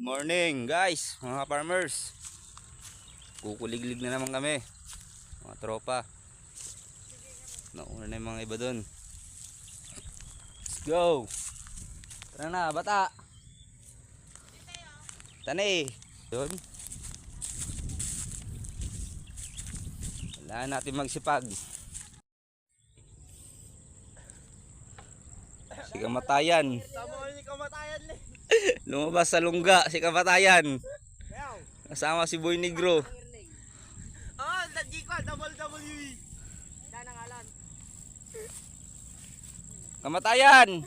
Morning guys, mga farmers. Kukuliglig na naman kami, mga tropa. Nauna na yung mga iba dun. Let's go. Tara na bata. Tani yun. Wala natin magsipag. Si Kamatayan. Lumabas sa lungga si Kamatayan. Kasama si Boy Negro. Oh, WWE. Danangalan. Kamatayan.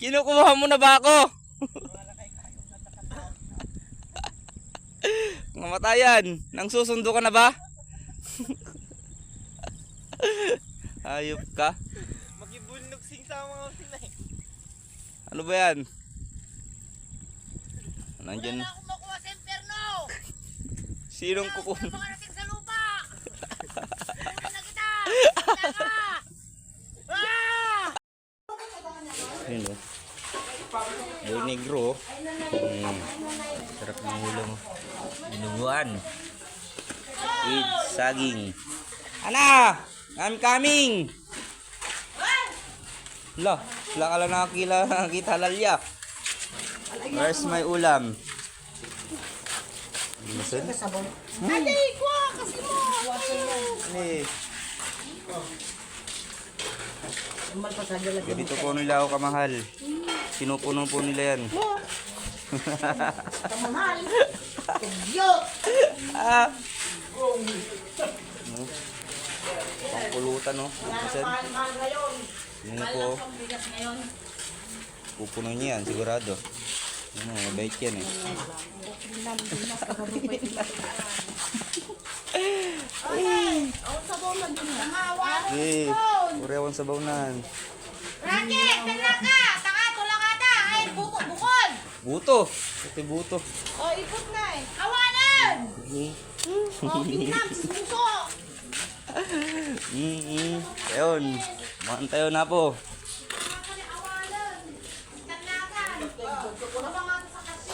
Kinukuha mo na ba ako? Kamatayan, nang susundo ka na ba? Ayop ka. Magibulnog sing sa mga sinay. Ano ba yan? Nandyan. Wala na akong makuha sa imperno. Sinong kukuha? Mga nating sa lupa. Una na kita. Ayun o. Boy Negro. Sarap ng hulong. Dinuguan. With saging. Ana! I'm coming! Wala ka lang nakakita lalya. Where's my ulam? Listen. Ate, kuha kasi mo. Eh. Ganito po nila ako kamahal. Pinupuno po nila yan. Kamahal. Yo. Ah. Pangpulutan no. Listen. Yun na po. Pupuno niya yan sigurado. Mabait yan eh. Eh, urewan sa baunan. Rocket, tala ka. Taka, tula ka ta. Ay, bukol. Buto. Ito buto. O, ikot na eh. Awanan. O, pinam, suso. Ayun. Maan tayo na po.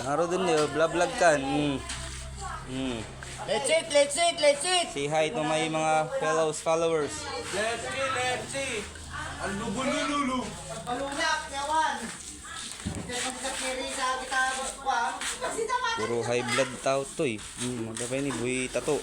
Naro dun yun. Vlog kan. Let's eat. Say hi to my mga followers. Let's see. Ang lubulululu. Palulak, yawan. Puro high blood tao to eh. Magkapay ni Boy Tato.